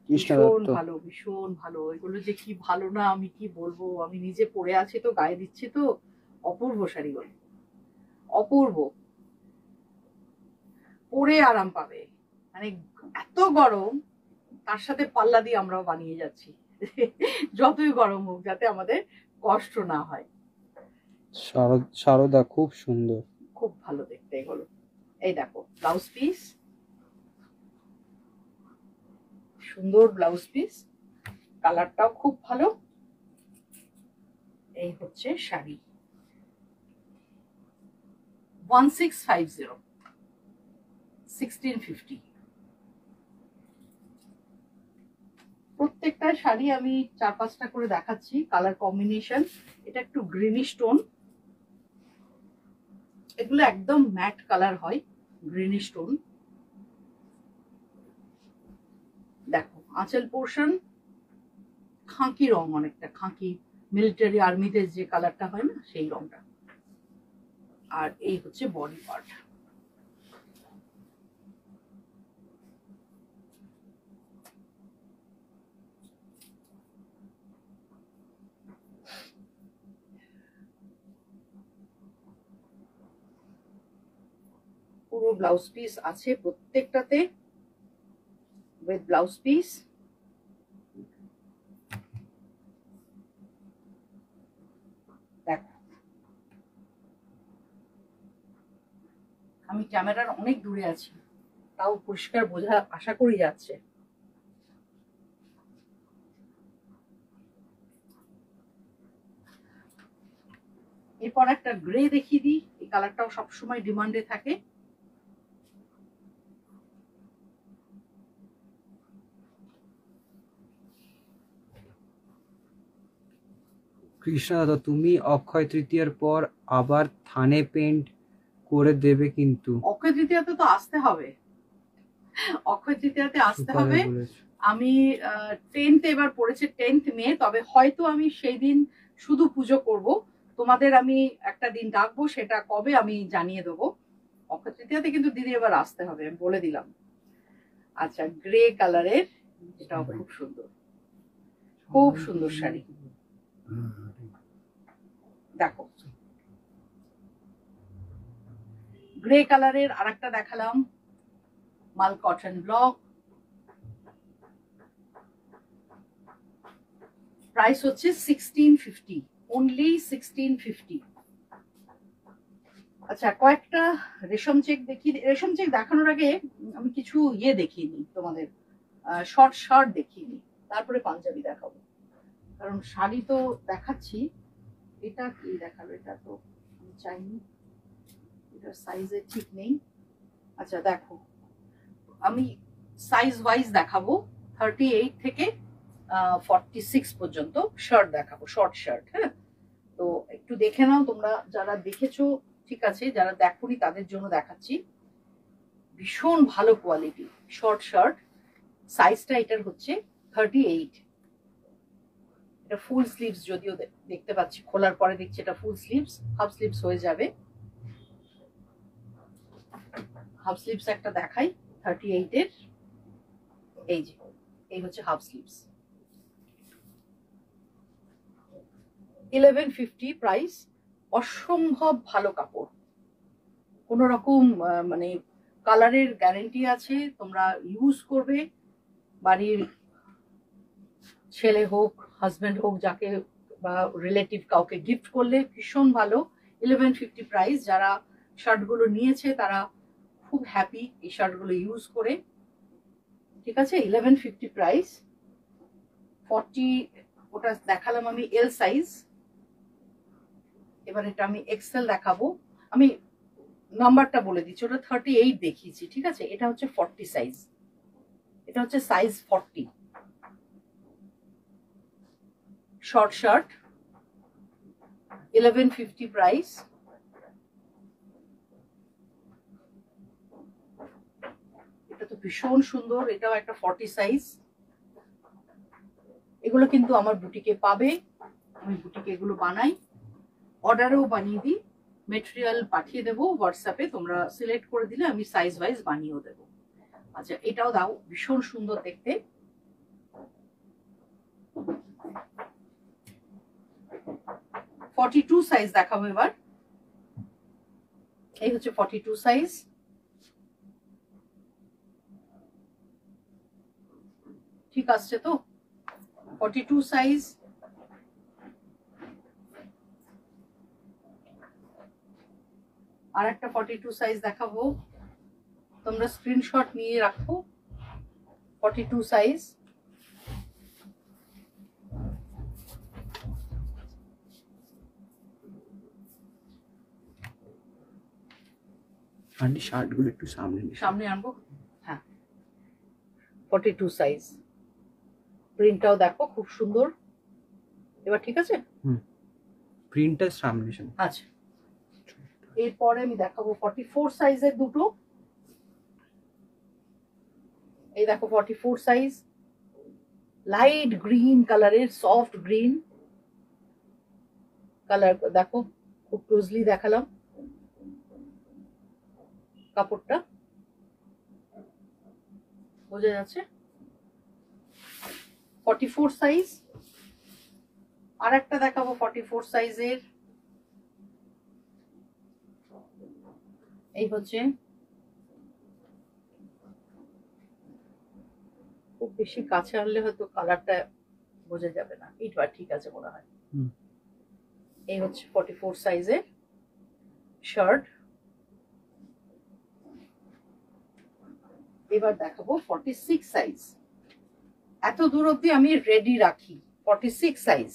ভীষণ ভালো, ভীষণ ভালো। এগুলো যে কি ভালো না আমি কি বলবো, আমি নিজে পরে আছি তো, গায়ে দিচ্ছি তো। অপূর্ব শাড়িগুলো, অপূর্ব, পরে আরাম পাবে। মানে এত গরম, তার সাথে পাল্লা দিয়ে আমরাও বানিয়ে যাচ্ছি যতই গরম হোক, যাতে আমাদের কষ্ট না হয়। শারদা, খুব সুন্দর, খুব ভালো দেখতে এগুলো। এই দেখো ব্লাউজ পিস, সুন্দর ব্লাউজ পিস, কালারটাও খুব ভালো। এই হচ্ছে শাড়ি, 1650, 1650। প্রত্যেকটা শাড়ি আমি 4-5টা করে দেখাচ্ছি। কালার কম্বিনেশন, এটা একটু গ্রিনিশ টোন, এগুলো একদম ম্যাট কালার হয়, গ্রিনিশ টোন। দেখো আঁচল পোর্শন খাঁকি রং, অনেকটা খাঁকি, মিলিটারি আর্মিতে যে কালারটা হয় না, সেই রংটা। আর এই হচ্ছে বডি পার্ট। পুরো ব্লাউজ পিস আছে প্রত্যেকটাতে, উইথ ব্লাউজ পিস। দেখো আমি ক্যামেরার অনেক দূরে আছি, তাও পরিষ্কার বোঝা আশা করি যাচ্ছে। এরপর একটা গ্রে দেখিয়ে দিই, এই কালারটাও সবসময় ডিমান্ডে থাকে। কৃষ্ণা দাদা, তুমি অক্ষয় তৃতীয়ার পর আবার থানে পেন্ট করে দেবে কিন্তু। অক্ষয় তৃতীয়াতে তো আসতে হবে, অক্ষয় তৃতীয়াতে আসতে সুপার হবে। বলেছো। আমি 10th এবার পড়েছে 10th মে, তবে হয়তো আমি সেই দিন শুধু পুজো করব। তোমাদের আমি একটা দিন ডাকবো, সেটা কবে আমি জানিয়ে দেবো। অক্ষয় তৃতীয়াতে কিন্তু দিদি এবার আসতে হবে, আমি বলে দিলাম। আচ্ছা, গ্রে কালারের, এটাও খুব সুন্দর, খুব সুন্দর শাড়ি। দেখো, গ্রে কালারের আরেকটা দেখালাম, মাল কটন ব্লক। প্রাইস হচ্ছে 1650, অনলি 1650। আচ্ছা, কয়েকটা রেশম চেক দেখি। রেশম চেক দেখানোর আগে আমি কিছু ইয়ে দেখিনি তোমাদের, শর্ট শার্ট দেখিনি, তারপরে পাঞ্জাবি দেখাবো। কারণ শাড়ি তো দেখাচ্ছি, এটা কি দেখাবো, এটা তো আমি চাইনি, এটা সাইজে ঠিক নেই। আচ্ছা দেখো, আমি সাইজ ওয়াইজ দেখাবো, 38 থেকে 46 পর্যন্ত শার্ট দেখাবো, শর্ট শার্ট। হ্যাঁ, তো একটু দেখে নাও তোমরা, যারা দেখেছো ঠিক আছে, যারা দেখোনি তাদের জন্য দেখাচ্ছি। ভীষণ ভালো কোয়ালিটি শর্ট শার্ট। সাইজটা এটার হচ্ছে 38। এটা ফুল স্লিভস, যদিও দেখতে পাচ্ছি, খোলার পরে দেখছি এটা ফুল স্লিভস, হাফ স্লিভস হয়ে যাবে। হাফ স্লিভস একটা দেখাই 38 এর, এই যে, এই হচ্ছে হাফ স্লিভস। 1150 প্রাইস। অসম্ভব ভালো কাপড়, কোন রকম মানে কালারের গ্যারেন্টি আছে, তোমরা ইউজ করবে। বাড়ির ছেলে হোক, হাজবেন্ড হোক, যাকে বা রিলেটিভ কাউকে গিফট করলে ভীষণ ভালো। 1150 প্রাইস। যারা শার্টগুলো নিয়েছে তারা খুব হ্যাপি এই শার্টগুলো ইউজ করে। ঠিক আছে, 1150 প্রাইস। 40, ওটা দেখালাম আমি এল সাইজ। এবার এটা আমি এক্সেল দেখাবো। আমি নাম্বারটা বলে দিচ্ছি, ওটা 38 দেখিয়েছি, ঠিক আছে, এটা হচ্ছে 40 সাইজ, এটা হচ্ছে সাইজ 40। Short shirt, 1150 price. এটা তো ভীষণ সুন্দর, এটাও একটা 40 সাইজ। এগুলো কিন্তু আমার বুটিকে পাবে, আমি বুটিকে এগুলো বানাই, অর্ডারেও বানিয়ে দিই, মেটেরিয়াল পাঠিয়ে দেবো হোয়াটসঅ্যাপে, তোমরা সিলেক্ট করে দিলে আমি সাইজ ওয়াইজ বানিয়েও দেবো। আচ্ছা, এটাও দাও, ভীষণ সুন্দর দেখতে। ফর্টি টু সাইজ দেখাবো এবার। এই হচ্ছে 42 সাইজ। ঠিক আসছে তো? 42 সাইজ। আর একটা 42 সাইজ দেখাবো, তোমরা স্ক্রিনশট নিয়ে রাখো। 42 সাইজ। আন্টি শার্টগুলো একটু সামনে আনবো, হ্যাঁ। 42 সাইজ। প্রিন্টটাও দেখো খুব সুন্দর। এবার ঠিক আছে? প্রিন্টটা সামনে। আচ্ছা, এরপরে আমি দেখাবো 44 সাইজের দুটো। এই দেখো 44 সাইজ, লাইট গ্রিন কালারের, সফট গ্রিন কালার। দেখো, খুব ক্লোজলি দেখালাম কাপড়টা, বোঝা যাচ্ছে। 44 সাইজ। আর একটা দেখাবো 44 সাইজের, এই হচ্ছে। খুব বেশি কাছে আনলে হয়তো কালারটা বোঝা যাবে না, এইটা ঠিক আছে মনে হয়। এই হচ্ছে 44 সাইজের শার্ট। এবার দেখাবো 46 সাইজ। এত দূর অব্দি আমি রেডি রাখি। 46 সাইজ,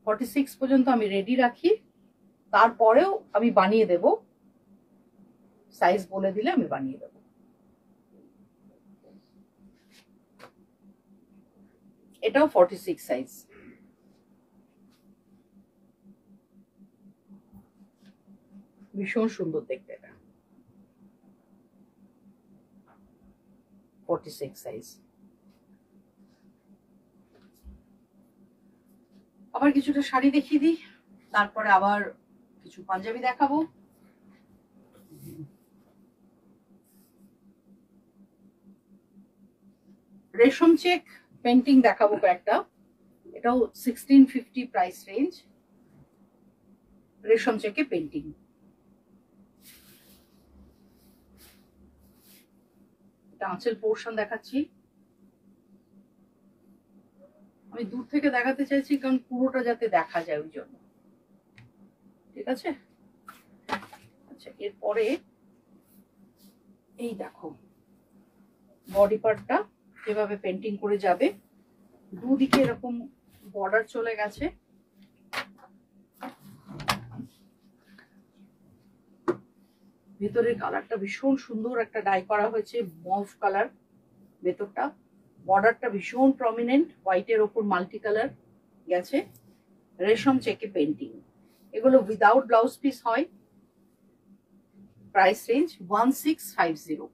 46 পর্যন্ত আমি রেডি রাখি, তারপরেও আমি বানিয়ে দেব, সাইজ বলে দিলে আমি বানিয়ে দেব। এটাও 46 সাইজ। ভীষণ সুন্দর দেখতে এটা। 46 সাইজ। আবার কিছুটা শাড়ি দেখিয়ে দিই, তারপরে আবার কিছু পাঞ্জাবি দেখাবো। রেশম চেক পেন্টিং দেখাবো কয়েকটা, এটাও 1650 প্রাইস রেঞ্জ। রেশম চেকে পেন্টিং, এটা আঁচল পোর্শন দেখাচ্ছি। আমি দূর থেকে দেখাতে চাইছি কারণ পুরোটা যাতে দেখা যায় ওই জন্য, ঠিক আছে। আচ্ছা, এরপরে এই দেখো বডি পার্টটা যেভাবে পেন্টিং করে যাবে, দুদিকে এরকম বর্ডার চলে গেছে। ভেতরের কালারটা ভীষণ সুন্দর, একটা ডাই করা হয়েছে মভ কালার ভেতরটা। বর্ডারটা ভীষণ প্রমিনেন্ট, হোয়াইটের ওপর মাল্টি কালার গেছে। রেশম চেকে পেন্টিং, এগুলো উইদাউট ব্লাউজ পিস হয়। Price range 1650।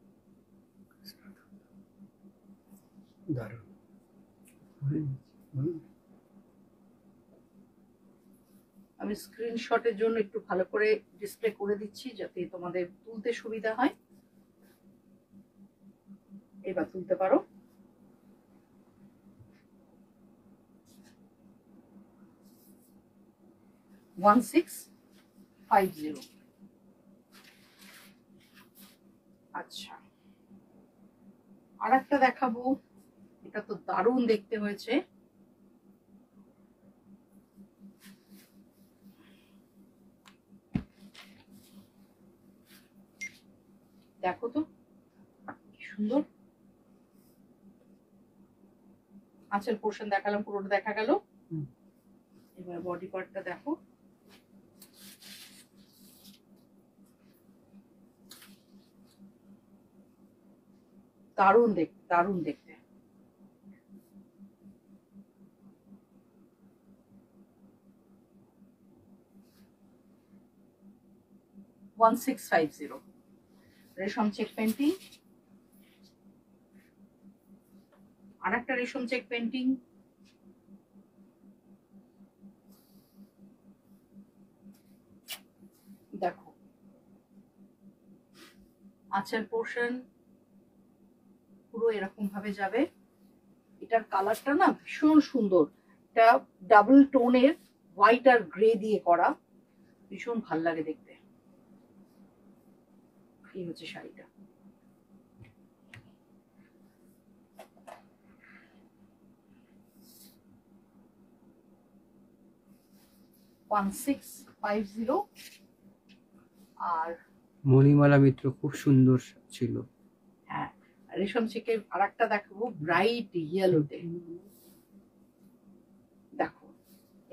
আমি স্ক্রিনশটের জন্য একটু ভালো করে ডিসপ্লে করে দিচ্ছি যাতে তোমাদের তুলতে সুবিধা হয়। এবার তুলতে পারো। ওয়ান 1650। আচ্ছা, আর একটা দেখাবো, এটা তো দারুণ দেখতে হয়েছে। দেখো তো কি সুন্দর। আঁচল পোর্শন দেখালাম, পুরোটা দেখা গেল। এবার বডি পার্টটা দেখো, দারুণ দেখতে, দারুণ দেখতে। ওয়ান 1650 রেশম চেক পেন্টিং। আর একটা রেশম চেক পেন্টিং, দেখো আঁচল পোর্শন পুরো এরকম ভাবে যাবে। এটার কালারটা না ভীষণ সুন্দর, এটা ডাবল টোনের হোয়াইট আর গ্রে দিয়ে করা, ভীষণ ভাল লাগে দেখতে। এই হচ্ছে শাড়িটা। ওয়ান 1650। আর মণিমালা মিত্র খুব সুন্দর ছিল। হ্যাঁ, রেশম চেকের আর একটা দেখাবো ব্রাইট ইয়েলোতে। দেখো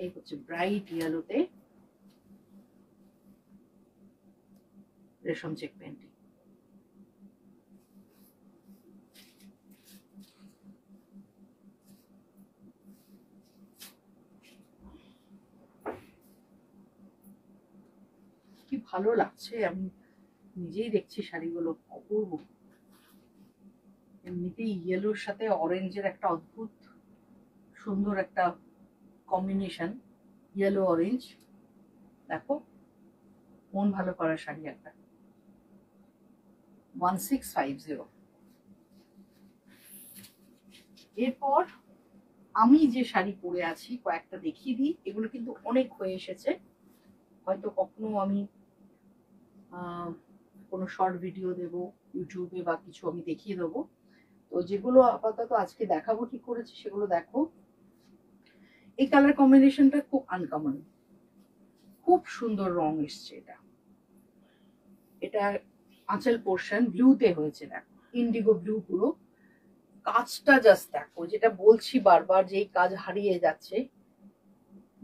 এই হচ্ছে ব্রাইট ইয়েলোতে রেশম চেক পেন্টিং। কি ভালো লাগছে, আমি নিজেই দেখছি শাড়িগুলো অপূর্ব। এমনিতেই ইয়েলোর সাথে অরেঞ্জের একটা অদ্ভুত সুন্দর একটা কম্বিনেশন, ইয়েলো অরেঞ্জ। দেখো মন ভালো করার শাড়ি একটা। 1650। এরপর আমি যে শাড়ি পরে আছি কয়েকটা দেখিয়ে দিই, এগুলো কিন্তু অনেক হয়ে এসেছে, হয়তো কখনো আমি কোনো শর্ট ভিডিও দেব ইউটিউবে বা কিছু আমি দেখিয়ে দেবো। তো যেগুলো আপাতত আজকে দেখাবো ঠিক করেছি সেগুলো দেখো। এই কালার কম্বিনেশনটা খুব আনকমন, খুব সুন্দর রং এসছে। এটা আঁচল পোর্শন ব্লুতে হয়েছে, দেখো ইন্ডিগো ব্লু পুরো। কাজটা জাস্ট দেখো, যেটা বলছি বারবার যে এই কাজ হারিয়ে যাচ্ছে।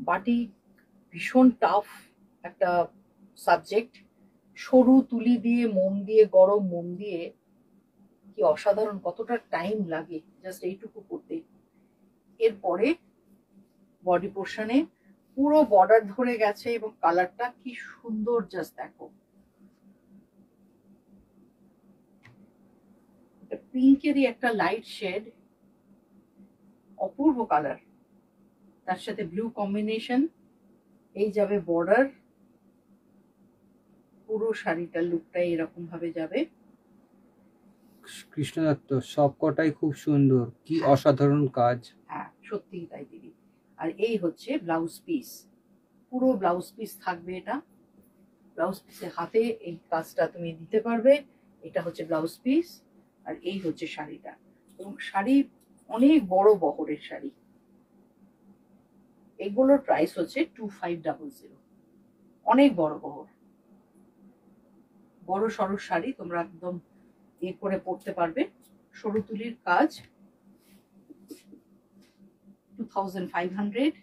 বাটি ভীষণ টাফ একটা সাবজেক্ট, সরু তুলি দিয়ে মোম দিয়ে, গরম মোম দিয়ে, কি অসাধারণ, কতটা টাইম লাগে জাস্ট এইটুকু করতে। এরপরে বডি পোর্শনে পুরো বর্ডার ধরে গেছে এবং কালারটা কি সুন্দর, জাস্ট দেখো। পিঙ্কেরই একটা লাইট শেড, অপূর্ব কালার, তার সাথে ব্লু কম্বিনেশন। এই যাবে বর্ডার, পুরো শাড়িটার লুকটাই এরকম ভাবে যাবে। কৃষ্ণ দত্ত, সব কটাই খুব সুন্দর, কি অসাধারণ কাজ। হ্যাঁ সত্যিই তাই দিদি। আর এই হচ্ছে ব্লাউজ পিস, পুরো ব্লাউজ পিস থাকবে এটা। ব্লাউজ পিসের হাতে এই কাজটা তুমি দিতে পারবে। এটা হচ্ছে ব্লাউজ পিস, আর এই হচ্ছে শাড়িটা। এবং শাড়ি অনেক বড় বহরের শাড়ি। এগুলোর প্রাইস হচ্ছে 2500। অনেক বড় বহর, বড় সড়ো শাড়ি, তোমরা একদম এ করে পরতে পারবে। সরু তুলির কাজ, 2500।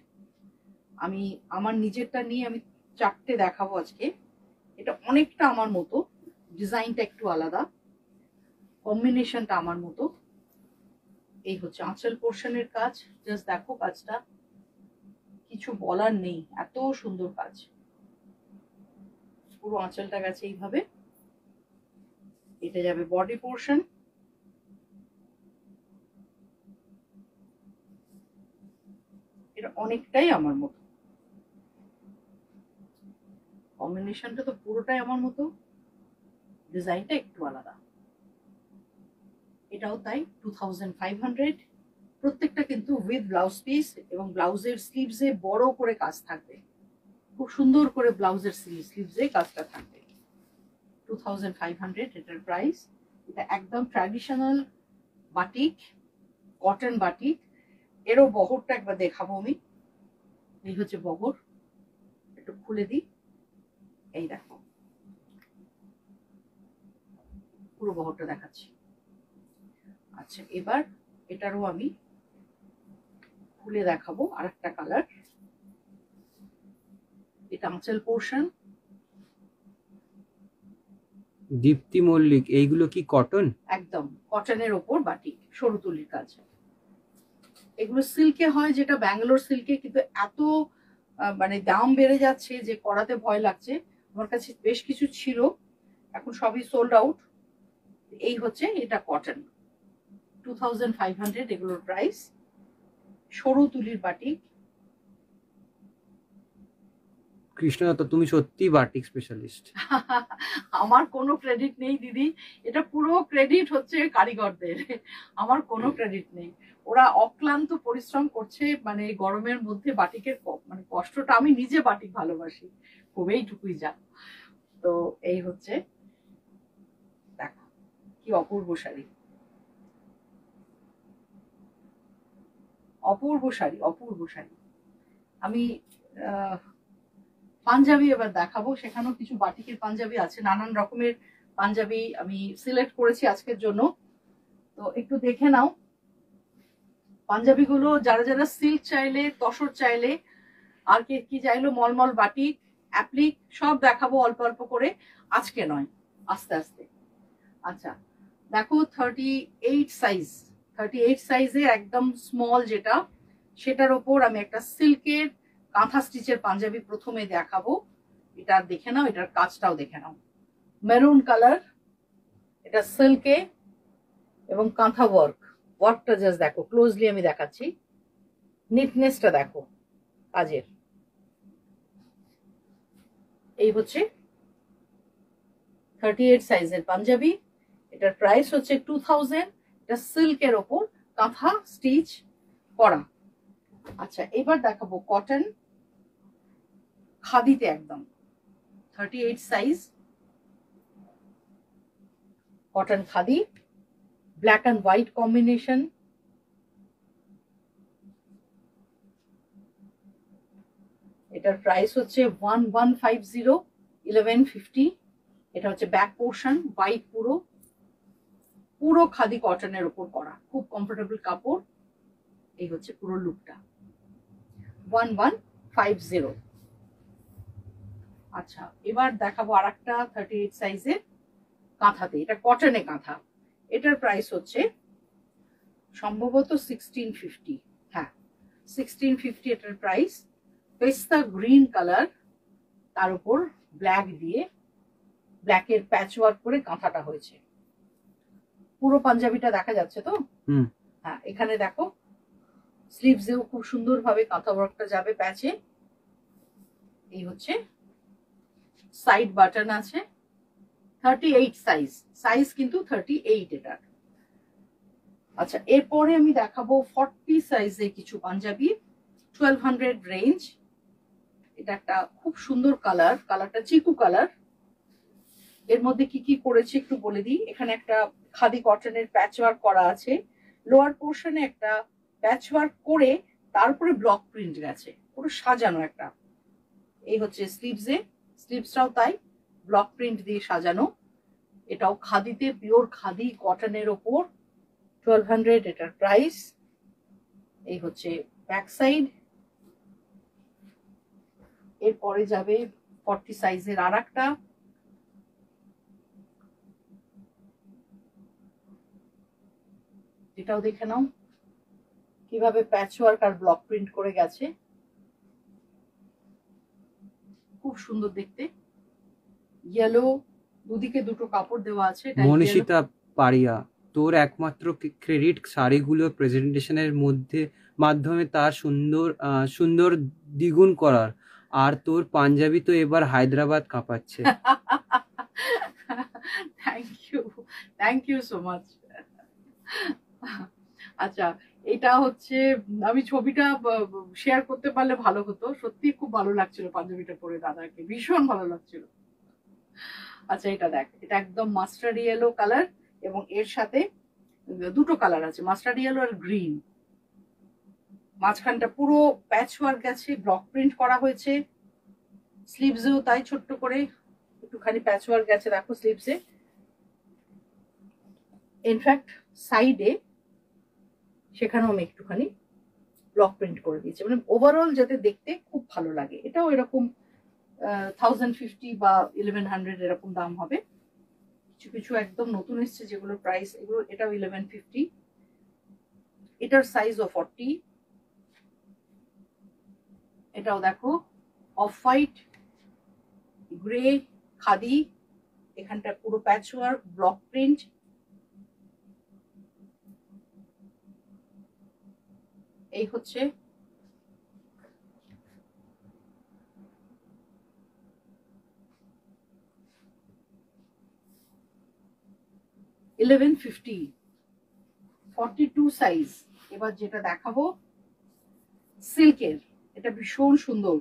আমি আমার নিজেরটা নিয়ে আমি 4টে দেখাবো আজকে। এটা অনেকটা আমার মতো, ডিজাইনটা একটু আলাদা, কম্বিনেশনটা আমার মতো। এই হচ্ছে আঁচল পোর্শনের কাজ, জাস্ট দেখো কাজটা, কিছু বলার নেই, এত সুন্দর কাজ। পুরো আঁচলটা গেছে এইভাবে। এটা যাবে বডি পোর্শন, এটা অনেকটাই আমার মতো, কম্বিনেশনটা তো পুরোটাই আমার মতো, ডিজাইনটা একটু আলাদা। এটাও তাই 2500। প্রত্যেকটা কিন্তু উইথ ব্লাউজ পিস, এবং ব্লাউজের স্লিভসে বড় করে কাজ থাকবে, খুব সুন্দর করে ব্লাউজের স্লিভসে কাজটা থাকবে। 2500 এটার প্রাইস। এটা একদম ট্র্যাডিশনাল বাটিক, কটন বাটিক। এরও বহরটা একবার দেখাবো আমি। এই হচ্ছে বহর, একটু খুলে দিই, এই দেখো পুরো বহরটা দেখাচ্ছি। আচ্ছা এবার এটারও আমি খুলে দেখাবো আর একটা কালার। এটা আঁচল পোর্শন। দীপ্তি মল্লিক, এইগুলো কি কটন? একদম কটনের ওপর বাটিক, সরু তুলির কাজ। এগুলো সিল্কে হয়, যেটা ব্যাঙ্গালোর সিল্কে, কিন্তু এত মানে দাম বেড়ে যাচ্ছে যে করাতে ভয় লাগছে। আমার কাছে বেশ কিছু ছিল, এখন সবই সোল্ড আউট। এই হচ্ছে এটা কটন, 2500 এগুলোর প্রাইস। সরু তুলির বাটিক। কৃষ্ণ দত্ত, তুমি সত্যি বাটিক স্পেশালিস্ট। আমার কোনো ক্রেডিট নেই দিদি, এটা পুরো ক্রেডিট হচ্ছে কারিগরদের, আমার কোনো ক্রেডিট নেই। ওরা অক্লান্ত পরিশ্রম করছে, মানে গরমের মধ্যে বাটিকের মানে কষ্টটা, আমি নিজে বাটিক ভালোবাসি খুব, এইটুকুই যা। তো এই হচ্ছে, দেখো কি অপূর্ব শাড়ি, অপূর্ব শাড়ি, অপূর্ব শাড়ি। আমি পাঞ্জাবি এবার দেখাবো, সেখানেও কিছু বাটিকের পাঞ্জাবি আছে, নানান রকমের পাঞ্জাবি আমি সিলেক্ট করেছি আজকের জন্য। তো একটু দেখে নাও পাঞ্জাবিগুলো, যারা যারা সিল্ক চাইলে, তসর চাইলে, আর কি কি চাইলো, মলমল বাটিক, অ্যাপ্লিক, সব দেখাবো অল্প অল্প করে, আজকে নয় আস্তে আস্তে। আচ্ছা দেখো 38 সাইজ, 38 সাইজের একদম স্মল যেটা, সেটার ওপর আমি একটা সিল্কের কাঁথা স্টিচের পাঞ্জাবি প্রথমে দেখাবো। এটা দেখে নাও, এটার কাজটাও দেখে নাও, মেরুন কালার, এটা সিল্কে এবং কাঁথা ওয়ার্কটা জাস্ট দেখো, ক্লোজলি আমি দেখাচ্ছি, নিটনেসটা দেখো কাজের। এই হচ্ছে 38 সাইজের পাঞ্জাবি, এটার প্রাইস হচ্ছে 2000। এটা সিল্কের ওপর কাঁথা স্টিচ করা। আচ্ছা এবার দেখাবো কটন খাদিতে, একদম 38 size cotton khadi, black and white combination. এটার প্রাইস হচ্ছে 1150, 1150। এটা হচ্ছে ব্যাক পোর্শন, হোয়াইট, পুরো পুরো খাদি কটনের উপর করা, খুব কমফোর্টেবল কাপড়। এই হচ্ছে পুরো লুকটা, 1150। আচ্ছা এবার দেখাবো আর একটা 38 সাইজের কাঁথাতে, এটা কটনে কাঁথা। এটার প্রাইস হচ্ছে সম্ভবত 1650, হ্যাঁ 1650 এটার প্রাইস। পেস্তা গ্রিন কালার, তার উপর ব্ল্যাক দিয়ে, ব্ল্যাকের প্যাচ ওয়ার্ক করে কাঁথাটা হয়েছে। পুরো পাঞ্জাবিটা দেখা যাচ্ছে তো? হুম। হ্যাঁ, এখানে দেখো স্লিভসেও খুব সুন্দরভাবে কাঁথা ওয়ার্কটা যাবে প্যাচে। এই হচ্ছে সাইড বাটন আছে, 38 সাইজ, সাইজ কিন্তু 38 এটার। আচ্ছা, এরপরে আমি দেখাবো 40 সাইজে কিছু পাঞ্জাবি, 1200 রেঞ্জ। এটা একটা খুব সুন্দর কালার, কালারটা চিকু কালার। এর মধ্যে কি কি করেছে একটু বলে দিই। এখানে একটা খাদি কটনের প্যাচ ওয়ার্ক করা আছে, লোয়ার পোর্শনে একটা প্যাচ ওয়ার্ক করে তারপরে ব্লক প্রিন্ট গেছে, পুরো সাজানো একটা। এই হচ্ছে স্লিভসে, স্লিভসটাও তাই ব্লক প্রিন্ট দিয়ে সাজানো। এটাও খাদিতে, পিওর খাদি কটনের ওপর, 1200 এটার প্রাইস। এই হচ্ছে ব্যাক সাইড। এরপরে যাবে 40 সাইজের আর একটা, এটাও দেখে নাও কিভাবে প্যাচ ওয়ার্ক আর ব্লক প্রিন্ট করে গেছে, খুব সুন্দর দেখতে। ইয়েলো, দুদিকে দুটো কাপড় দেওয়া আছে। মনীষিতা পারিয়া, তোর একমাত্র ক্রেডিট শাড়িগুলো প্রেজেন্টেশনের মাধ্যমে তার সুন্দর দ্বিগুণ করার। আর তোর পাঞ্জাবি তো এবার হায়দ্রাবাদ কাঁপাচ্ছে। Thank you so much. আচ্ছা, এটা হচ্ছে, আমি ছবিটা শেয়ার করতে পারলে ভালো হতো, সত্যি খুব ভালো লাগছিল পাঞ্জাবিটা পরে, দাদাকে ভীষণ ভালো লাগছিল। আচ্ছা, এটা দেখ, এটা একদম মাস্টার্ড ইয়েলো কালার, এবং এর সাথে দুটো কালার আছে, মাস্টার্ড ইয়েলো আর গ্রিন। মাঝখানটা পুরো প্যাচ ওয়ার্ক গেছে, ব্লক প্রিন্ট করা হয়েছে। স্লিভসেও তাই ছোট্ট করে একটুখানি প্যাচ ওয়ার্ক গেছে, দেখো স্লিভসে। ইনফ্যাক্ট সাইডে সেখানেও আমি একটুখানি ব্লক প্রিন্ট করে দিয়েছি, মানে ওভারঅল যাতে দেখতে খুব ভালো লাগে। এটাও এরকম 1050 বা 1100 এরকম দাম হবে। কিছু কিছু একদম নতুন এসছে যেগুলোর প্রাইস, এগুলো, এটাও 1150। এটার সাইজও 40। এটাও দেখো অফ হোয়াইট, গ্রে, খাদি, এখানটা পুরো প্যাচ ওয়ার্ক, ব্লক প্রিন্ট। এই হচ্ছে $1150, 42 সাইজ। এবার যেটা দেখাবো সিল্কের, এটা ভীষণ সুন্দর,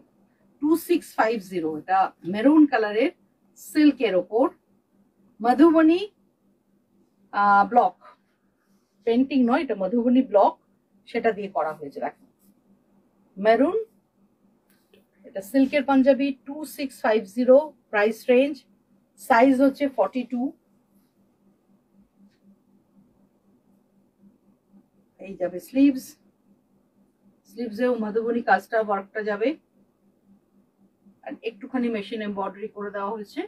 2650। এটা মেরুন কালারের সিল্কের ওপর মধুবনী ব্লক, পেন্টিং নয়, এটা মধুবনী ব্লক, সেটা দিয়ে করা হয়েছে। দেখো মেরুন, এটা সিল্কের পাঞ্জাবি, 2650 প্রাইস রেঞ্জ, সাইজ হচ্ছে 42। এই যাবে স্লিভস, স্লিভসেও মধুবনী কাজটা ওয়ার্কটা যাবে, আর একটুখানি মেশিন এমব্রয়ডারি করে দেওয়া হয়েছে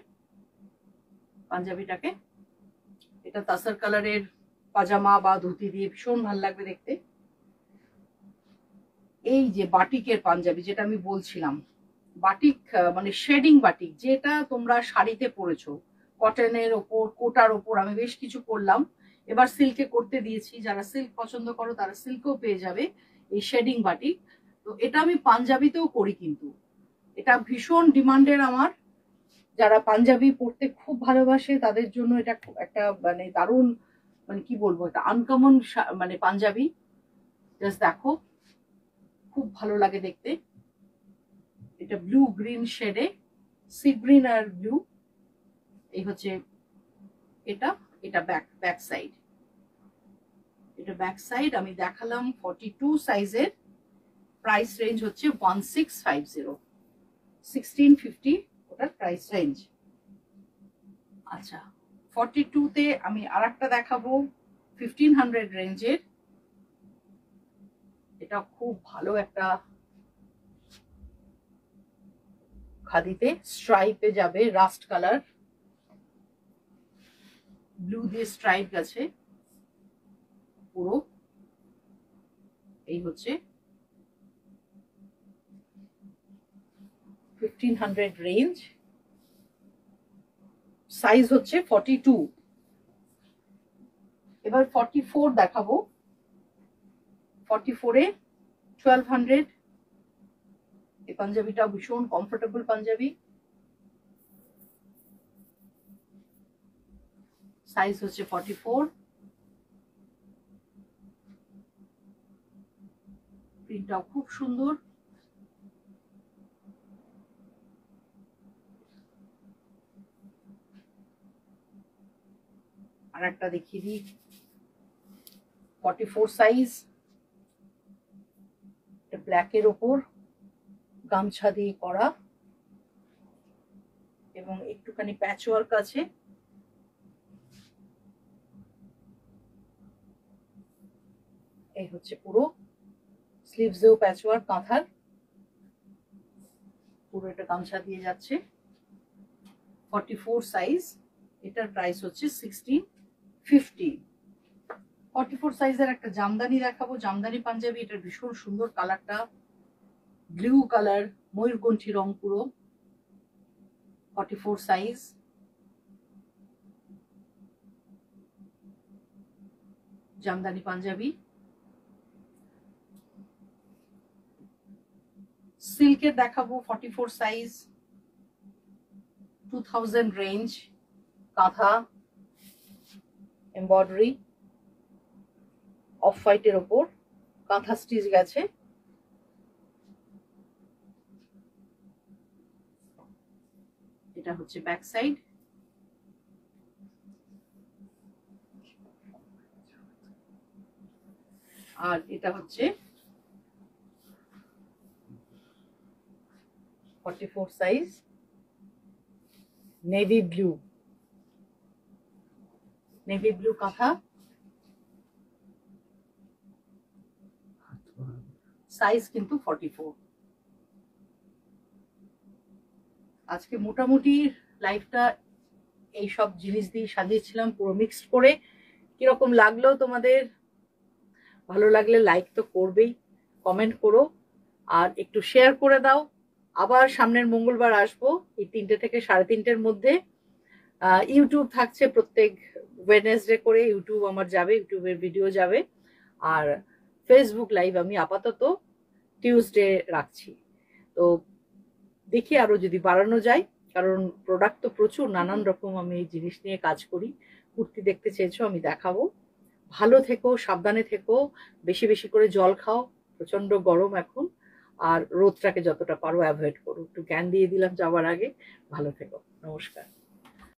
পাঞ্জাবিটাকে। এটা তাসার কালারের পাজামা বা ধুতি দিয়ে ভীষণ ভালো লাগবে দেখতে। এই যে বাটিকের পাঞ্জাবি, যেটা আমি বলছিলাম, বাটিক মানে শেডিং বাটিক, যেটা তোমরা শাড়িতে পরেছো, কটনের ওপর, কোটার ওপর, আমি বেশ কিছু করলাম, এবার সিল্কে করতে দিয়েছি। যারা সিল্ক পছন্দ করো তারা সিল্কেও পেয়ে যাবে এই শেডিং বাটিক। তো এটা আমি পাঞ্জাবিতেও করি, কিন্তু এটা ভীষণ ডিমান্ডের আমার। যারা পাঞ্জাবি পরতে খুব ভালোবাসে তাদের জন্য এটা একটা মানে দারুণ, মানে কি বলবো, এটা আনকমন মানে পাঞ্জাবি। জাস্ট দেখো, খুব ভালো লাগে দেখতে। এটা ব্লু গ্রিন শেডে, সি গ্রিন আর ব্লু। এই হচ্ছে এটা, এটা ব্যাক সাইড, এটা ব্যাক সাইড আমি দেখালাম 42 সাইজের। প্রাইস রেঞ্জ হচ্ছে 1650, 1650 ওটার প্রাইস রেঞ্জ। আচ্ছা, 42 তে আমি আর একটা দেখাবো 1500 রেঞ্জের। এটা খুব ভালো একটা খাদিতে স্ট্রাইপে যাবে, রাস্ট কালার, ব্লু দিয়ে স্ট্রাইপ গেছে পুরো। এই হচ্ছে 1500 রেঞ্জ, সাইজ হচ্ছে 42। এবার 44 দেখাবো। 44-এ 1200। এই পাঞ্জাবিটা ভীষণ কমফোর্টেবল পাঞ্জাবি। সাইজ হচ্ছে 44। প্রিন্টটাও খুব সুন্দর। আর একটা দেখিয়ে দিই, 44 সাইজ, ব্ল্যাকের ওপর গামছা দিয়ে করা এবং একটুখানি প্যাচ ওয়ার্ক আছে। এই হচ্ছে পুরো স্লিভসেও প্যাচ ওয়ার্ক কাঁথার, পুরো এটা গামছা দিয়ে যাচ্ছে। 44 সাইজ, এটার প্রাইস হচ্ছে 1650। 44 সাইজের একটা জামদানি দেখাবো, জামদানি পাঞ্জাবি। এটার ভীষণ সুন্দর কালারটা, ব্লু কালার, ময়ূরকণ্ঠী রং পুরো। 44 সাইজ, জামদানি পাঞ্জাবি। সিল্কের দেখাবো 44 সাইজ, 2000 রেঞ্জ, কাঁথা, এমব্রয়ডারি, অফ হোয়াইটের ওপর কাঁথা স্টিচ গেছে। এটা হচ্ছে ব্যাক সাইড। আর এটা হচ্ছে 44 size, navy blue, navy blue কাঁথা। সাইজ কিন্তু 44। আজকে মোটামুটি লাইফটা এইসব জিনিস দিয়ে সাজিয়েছিলাম, পুরো মিক্সড করে। কিরকম লাগলো তোমাদের? ভালো লাগলে লাইক তো করবেই, কমেন্ট করো আর একটু শেয়ার করে দাও। আবার সামনের মঙ্গলবার আসবো এই 3টে থেকে 3:30-এর মধ্যে। ইউটিউব থাকছে প্রত্যেক ওয়েডনেসডে করে, ইউটিউব আমার যাবে, ইউটিউবের ভিডিও যাবে। আর ফেসবুক লাইভ আমি আপাতত টিউসডে রাখছি। তো দেখি আরো যদি বাড়ানো যায়, কারণ প্রোডাক্ট তো প্রচুর, নানান রকম আমি এই জিনিস নিয়ে কাজ করি। কুর্তি দেখতে চেয়েছো, আমি দেখাবো। ভালো থেকো, সাবধানে থেকো, বেশি বেশি করে জল খাও, প্রচন্ড গরম এখন। আর রোদটাকে যতটা পারো অ্যাভয়েড করো। একটু জ্ঞান দিয়ে দিলাম যাওয়ার আগে। ভালো থেকো, নমস্কার।